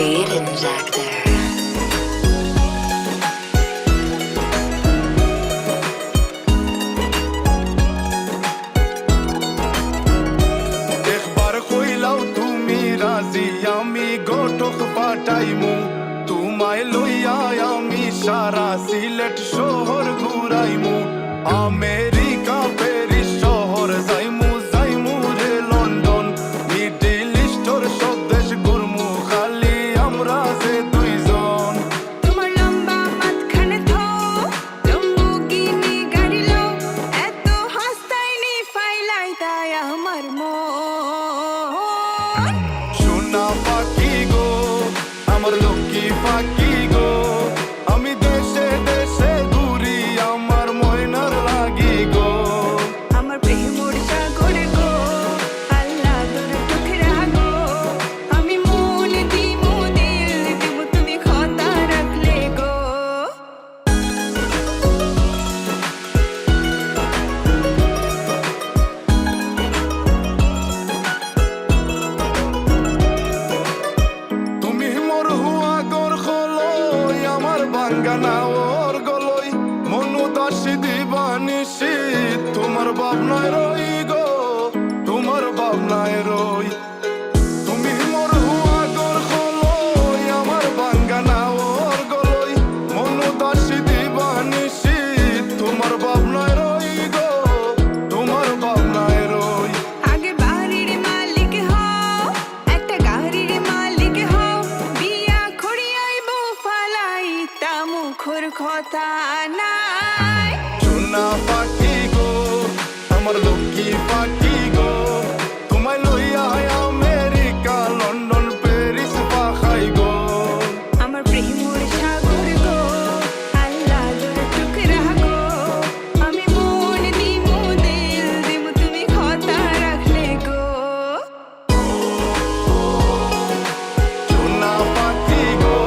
Caden Factor. একবার কইলাও তুমি রাজি আমি গোটক পাঠাইমু তোমায় লইয়া আমি সারা সিলেট শহর ঘুরাইমু আমেরিকা প্যারিস শহর যাইমু যাইমু রে লন্ডন মিডল ইস্টর সব দেশ ঘুরমু খালি আমরা যে দুইজন তোমার লম্বা মাঝখানে থো লম্বুগিনি গাড়ি লো এত হাসতাইনি ফাইলাই তাই আমার মন সোনা পাখি গো আমার লক্ষ্মী পাখি গো আমি দেশে দেশে ঘুরি আমার ময়নার লাগি গো আমার প্রেমর সাগর গো আল্লাহ তোর টুকরা গো আমি মন দিমু দিল দিমু তুমি কথা রাখলে গো তুমি মোর হুয়া গর খলই আমার বাঙ্গানা ওর গলই মনু দাসী দিবানিসি তোমার ভাবনায় রই গো তোমার ভাবনায় রই তুমি মোর হুয়া গর খলই আমার বাঙ্গানা ওর গলই মনু দাসী দিবানিসি তোমার ভাবনায় রই গো তোমার ভাবনায় রই আগে বাড়ির মালিক হও একটা গাড়ির মালিক হও বিয়া খড়িয়াইব ফালাই তা মুখর কথা নাই সোনা পাখি গো আমার লক্ষ্মী পাখি গো তোমায় লইয়া আমেরিকা লন্ডন প্যারিস পাখাই গো আমার প্রেমর সাগর গো আল্লাহ তোর টুকরা গো আমি মন দিমু দিল দিমু তুমি কথা রাখলে গো সোনা পাখি গো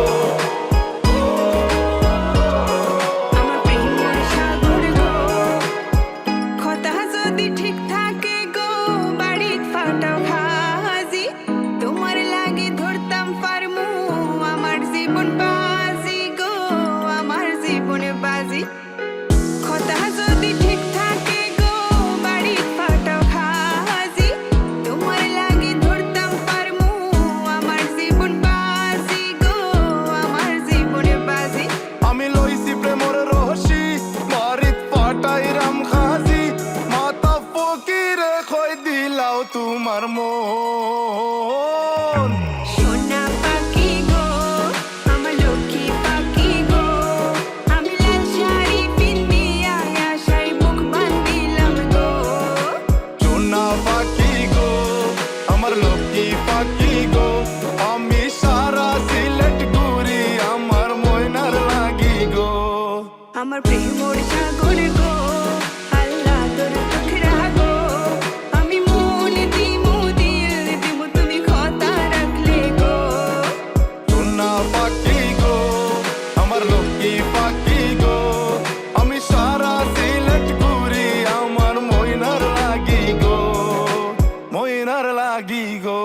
আমার প্রেমর সাগর গো কথা যদি ঠিক থাকে গো বাড়িত ফাটাও হাজি তোমার লাগে ধরতাম পারমু আমার জীবন বাজি গো আমার জীবন বাজি কথা যদি ঠিক থাকে গো বাড়িত ফাটাও হাজি তোমার লাগে ধরতাম পারমু আমার জীবন বাজি গো আমার জীবন বাজি আমি লইছি প্রেমর রহসি বাড়িত পাটাইরাম খাজি মাতা ফকিরে কই দিলাও তোমার মন সোনা পাখি গো আমার লক্ষ্মী পাখি গো আমি লাল শাড়ি পিন্দিয়া আশায় বুক বান্ধিলাম গো সোনা পাখি গো আমার লক্ষ্মী পাখি গো আমি সারা সিলেট ঘুরি আমার ময়নার লাগি গো আমার প্রেমর সাগর গো আল্লাহ তোর টুকরা গো আমি মন দিমু দিল দিমু তুমি কথা রাখলে গো সোনা পাখি গো আমার লক্ষ্মী পাখি গো আমি সারা সিলেট ঘুরি আমার ময়নার লাগি গো ময়নার লাগি গো